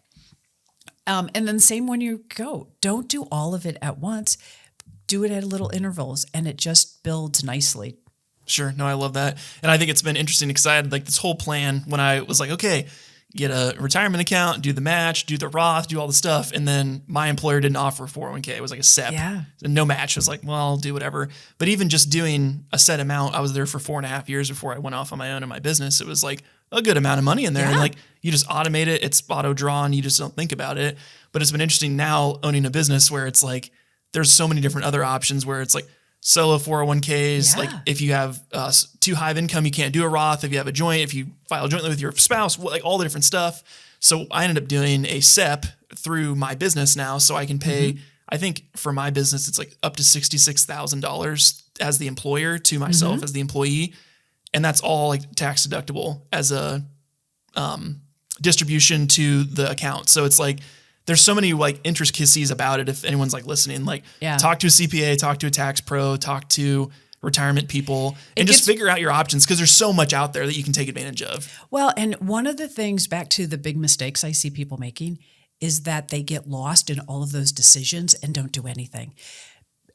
And then same when you go, don't do all of it at once, do it at little intervals, and it just builds nicely. Sure. No, I love that. And I think it's been interesting because I had like this whole plan when I was like, okay, get a retirement account, do the match, do the Roth, do all the stuff. And then my employer didn't offer a 401k. It was like a SEP. Yeah. And no match. I was like, well, I'll do whatever. But even just doing a set amount, I was there for 4.5 years before I went off on my own in my business. It was like a good amount of money in there. Yeah. And like, you just automate it. It's auto drawn. You just don't think about it. But it's been interesting now owning a business where it's like, there's so many different other options where it's like solo 401ks. Yeah. Like if you have too high of income, you can't do a Roth. If you have a joint, if you file jointly with your spouse, like all the different stuff. So I ended up doing a SEP through my business now. So I can pay, I think for my business, it's like up to $66,000 as the employer to myself as the employee. And that's all like tax deductible as a distribution to the account. So it's like, there's so many like intricacies about it. If anyone's like listening, like talk to a CPA, talk to a tax pro, talk to retirement people, and just figure out your options because there's so much out there that you can take advantage of. Well, and one of the things, back to the big mistakes I see people making, is that they get lost in all of those decisions and don't do anything.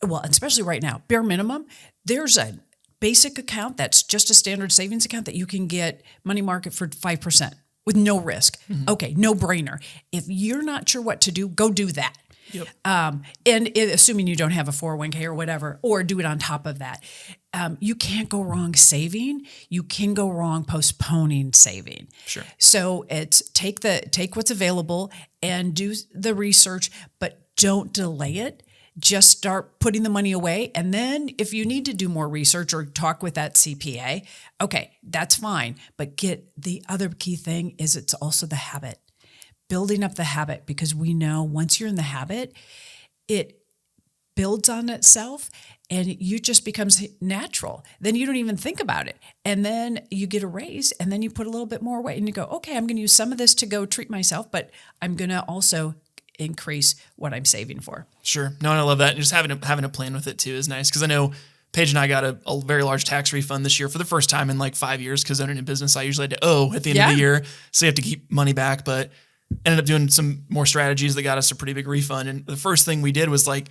Well, especially right now, bare minimum, there's a basic account that's just a standard savings account that you can get money market for 5%. With no risk. Okay, no brainer. If you're not sure what to do, go do that. Yep. Assuming you don't have a 401k or whatever, or do it on top of that. You can't go wrong saving. You can go wrong postponing saving. Sure. So it's take what's available and do the research, but don't delay it. Just start putting the money away. And then if you need to do more research or talk with that CPA, okay, that's fine. But the other key thing is it's also the habit, building up the habit, because we know once you're in the habit, it builds on itself and you just becomes natural. Then you don't even think about it. And then you get a raise and then you put a little bit more away and you go, okay, I'm going to use some of this to go treat myself, but I'm going to also increase what I'm saving for. Sure. No, and I love that. And just having a plan with it too is nice. Cause I know Paige and I got a very large tax refund this year for the first time in like 5 years. Cause owning a business, I usually had to owe at the end of the year. So you have to keep money back, but ended up doing some more strategies that got us a pretty big refund. And the first thing we did was like,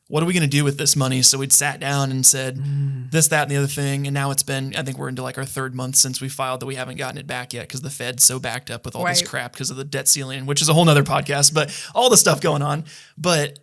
what are we going to do with this money? So we'd sat down and said this, that, and the other thing. And now it's been, I think we're into like our third month since we filed that we haven't gotten it back yet because the Fed's so backed up with all this crap because of the debt ceiling, which is a whole nother podcast, but all the stuff going on. But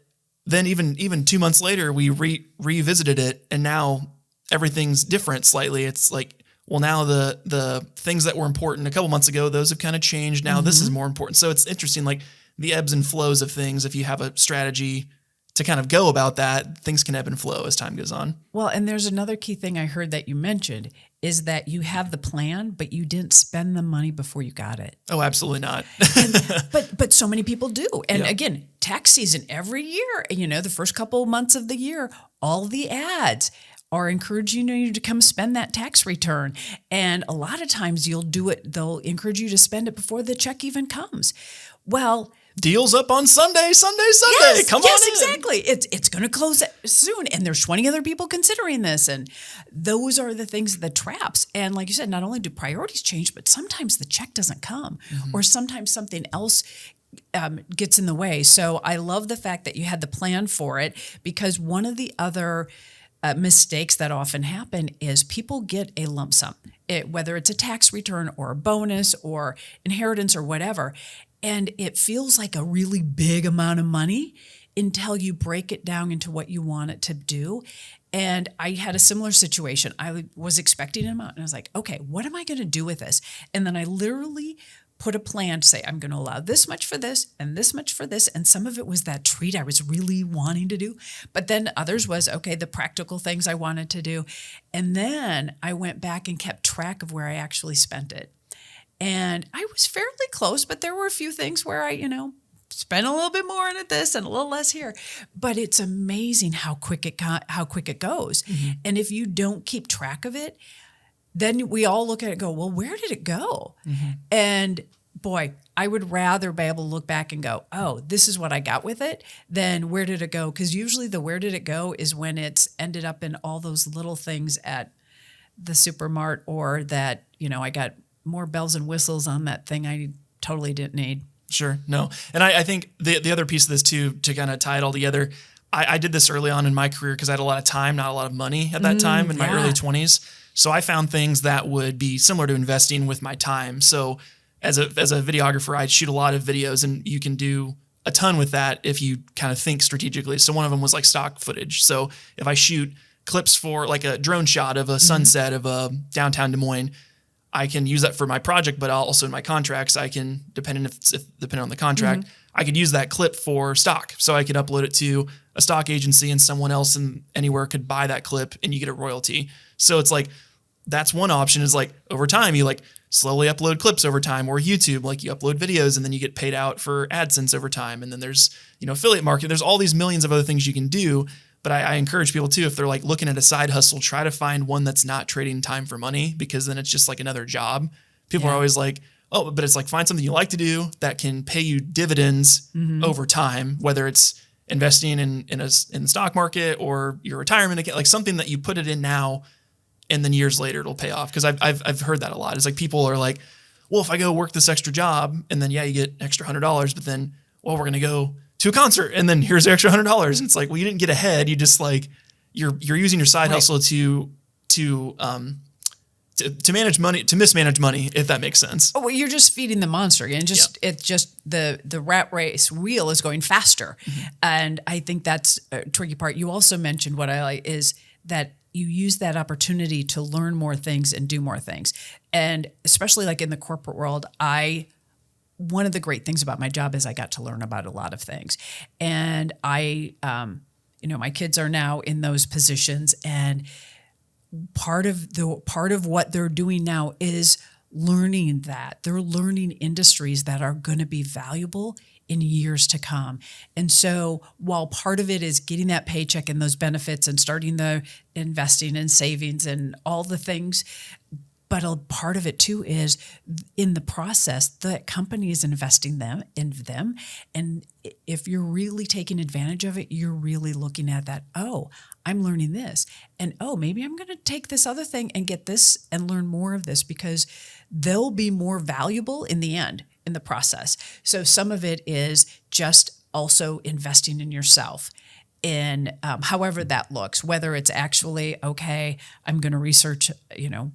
then even 2 months later, we revisited it and now everything's different slightly. It's like, well, now the things that were important a couple months ago, those have kind of changed. Now this is more important. So it's interesting, like the ebbs and flows of things. If you have a strategy to kind of go about that, things can ebb and flow as time goes on. Well, and there's another key thing I heard that you mentioned is that you have the plan, but you didn't spend the money before you got it. Oh, absolutely not. But so many people do. And again, tax season every year, the first couple of months of the year, all the ads are encouraging you to come spend that tax return. And a lot of times you'll do it, they'll encourage you to spend it before the check even comes. Well, deals up on Sunday. Yes, Come on in. Yes, exactly. It's going to close soon. And there's 20 other people considering this. And those are the things, the traps. And like you said, not only do priorities change, but sometimes the check doesn't come or sometimes something else gets in the way. So I love the fact that you had the plan for it, because one of the other mistakes that often happen is people get a lump sum, whether it's a tax return or a bonus or inheritance or whatever. And it feels like a really big amount of money until you break it down into what you want it to do. And I had a similar situation. I was expecting an amount and I was like, okay, what am I going to do with this? And then I literally put a plan to say, I'm going to allow this much for this and this much for this. And some of it was that treat I was really wanting to do. But then others was, okay, the practical things I wanted to do. And then I went back and kept track of where I actually spent it. And I was fairly close, but there were a few things where I, spent a little bit more on it this and a little less here. But it's amazing how quick it goes. And if you don't keep track of it, then we all look at it and go, well, where did it go? And boy, I would rather be able to look back and go, oh, this is what I got with it, than where did it go? Because usually the where did it go is when it's ended up in all those little things at the supermart, or that, I got more bells and whistles on that thing I totally didn't need. Sure. No. And I think the other piece of this too, to kind of tie it all together, I did this early on in my career because I had a lot of time, not a lot of money at that time in my early 20s. So I found things that would be similar to investing with my time. So as a videographer, I'd shoot a lot of videos, and you can do a ton with that if you kind of think strategically. So one of them was like stock footage. So if I shoot clips for like a drone shot of a sunset of a downtown Des Moines, I can use that for my project, but also in my contracts, I can, depending on the contract, I could use that clip for stock. So I could upload it to a stock agency, and someone else anywhere could buy that clip, and you get a royalty. So it's like, that's one option, is like over time, you like slowly upload clips over time, or YouTube, like you upload videos and then you get paid out for AdSense over time. And then there's, affiliate marketing. There's all these millions of other things you can do. But I encourage people too, if they're like looking at a side hustle, try to find one that's not trading time for money, because then it's just like another job. People are always like, oh, but it's like, find something you like to do that can pay you dividends over time, whether it's investing in the stock market or your retirement account, like something that you put it in now and then years later it'll pay off. Because I've heard that a lot. It's like people are like, well, if I go work this extra job and then you get extra $100, but then, well, we're going to go to a concert and then here's the extra $100. And it's like, well, you didn't get ahead. You just like, you're using your side hustle to manage money, to mismanage money, if that makes sense. Oh, well, you're just feeding the monster, and it's just the rat race wheel is going faster. And I think that's a tricky part. You also mentioned, what I like is that you use that opportunity to learn more things and do more things. And especially like in the corporate world, one of the great things about my job is I got to learn about a lot of things. And my kids are now in those positions, and part of what they're doing now is learning that. They're learning industries that are going to be valuable in years to come. And so while part of it is getting that paycheck and those benefits and starting the investing and savings and all the things, but a part of it too is in the process, the company is investing in them. And if you're really taking advantage of it, you're really looking at that, oh, I'm learning this. And oh, maybe I'm going to take this other thing and get this and learn more of this, because they'll be more valuable in the end, in the process. So some of it is just also investing in yourself. In however that looks, whether it's actually, okay, I'm going to research,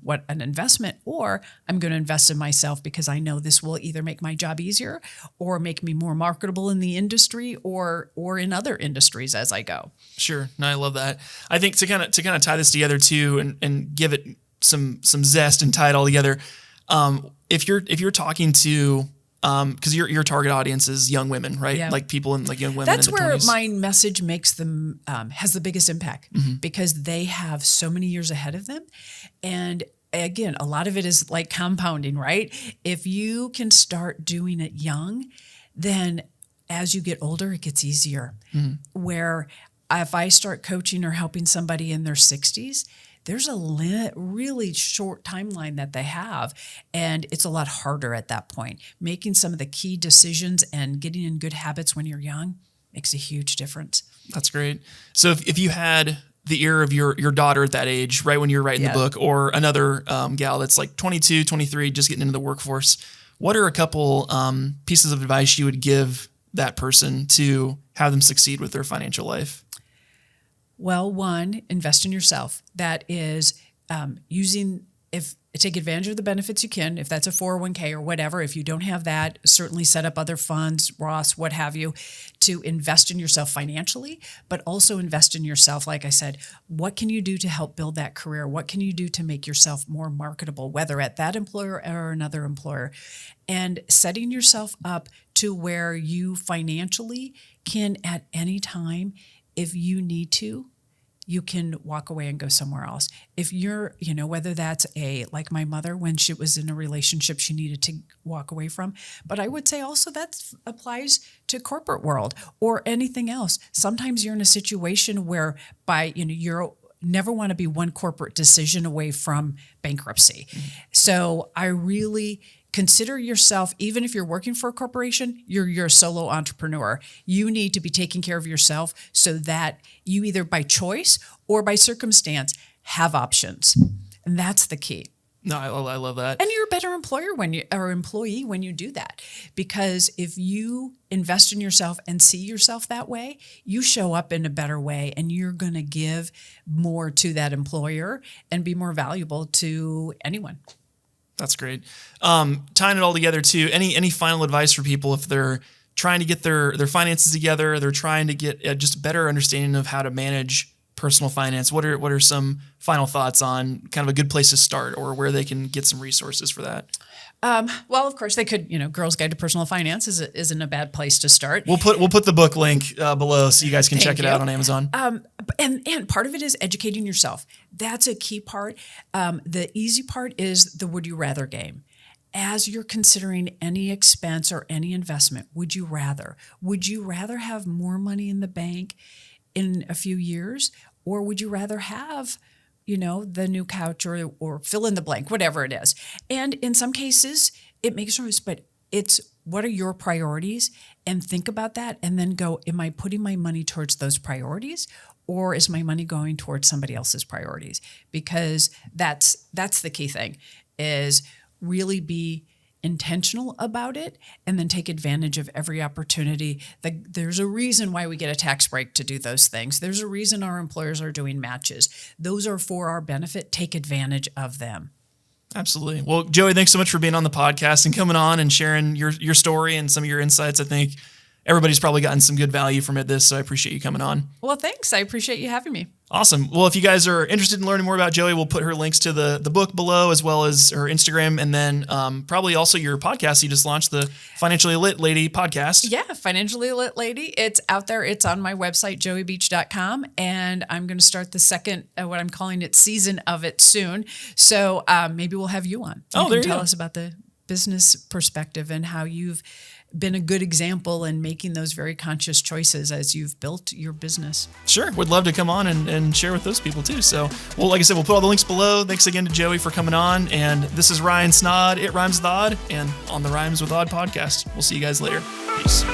what an investment, or I'm going to invest in myself because I know this will either make my job easier or make me more marketable in the industry or in other industries as I go. Sure. No, I love that. I think to kind of tie this together too, and give it some zest and tie it all together. If you're talking to, because your target audience is young women, right? Yeah. Like people in like young women. That's in the where 20s. my message makes them has the biggest impact, because they have so many years ahead of them. And again, a lot of it is like compounding, right? If you can start doing it young, then as you get older, it gets easier. Where if I start coaching or helping somebody in their 60s, there's a really short timeline that they have, and it's a lot harder at that point. Making some of the key decisions and getting in good habits when you're young makes a huge difference. That's great. So if you had the ear of your daughter at that age, right when you're writing the book, or another gal that's like 22, 23, just getting into the workforce, what are a couple pieces of advice you would give that person to have them succeed with their financial life? Well, one, invest in yourself. That is take advantage of the benefits you can, if that's a 401k or whatever. If you don't have that, certainly set up other funds, Roth, what have you, to invest in yourself financially, but also invest in yourself. Like I said, what can you do to help build that career? What can you do to make yourself more marketable, whether at that employer or another employer? And setting yourself up to where you financially can, at any time, if you need to, you can walk away and go somewhere else. If you're, whether that's like my mother, when she was in a relationship she needed to walk away from. But I would say also that applies to corporate world or anything else. Sometimes you're in a situation where you're never want to be one corporate decision away from bankruptcy. So I really consider yourself, even if you're working for a corporation, you're a solo entrepreneur. You need to be taking care of yourself so that you either by choice or by circumstance have options. And that's the key. No, I love that. And you're a better employer employee when you do that. Because if you invest in yourself and see yourself that way, you show up in a better way and you're going to give more to that employer and be more valuable to anyone. That's great. Tying it all together too, any final advice for people if they're trying to get their finances together, they're trying to get just a better understanding of how to manage personal finance? What are some final thoughts on kind of a good place to start or where they can get some resources for that? Well, of course they could, Girl's Guide to Personal Finance isn't a bad place to start. We'll put the book link below so you guys can check it out on Amazon. And part of it is educating yourself. That's a key part. The easy part is the would you rather game. As you're considering any expense or any investment, would you rather have more money in the bank in a few years, or would you rather have, the new couch or fill in the blank, whatever it is? And in some cases, it makes sense, but it's what are your priorities? And think about that and then go, am I putting my money towards those priorities, or is my money going towards somebody else's priorities? Because that's the key thing, is really be intentional about it and then take advantage of every opportunity. There's a reason why we get a tax break to do those things. There's a reason our employers are doing matches. Those are for our benefit. Take advantage of them. Absolutely. Well, Joey, thanks so much for being on the podcast and coming on and sharing your story and some of your insights. I think everybody's probably gotten some good value from this, so I appreciate you coming on. Well, thanks. I appreciate you having me. Awesome. Well, if you guys are interested in learning more about Joey, we'll put her links to the book below, as well as her Instagram, and then probably also your podcast you just launched, the Financially Lit Lady podcast. Yeah, Financially Lit Lady. It's out there. It's on my website, joeybeech.com, and I'm going to start the second, what I'm calling it, season of it soon. So maybe we'll have you on. There you tell go. us about the business perspective and how you've been a good example in making those very conscious choices as you've built your business. Sure. Would love to come on and share with those people too. So, well, like I said, we'll put all the links below. Thanks again to Joey for coming on. And this is Ryan Snod, It Rhymes with Odd, and on the Rhymes with Odd podcast. We'll see you guys later. Peace.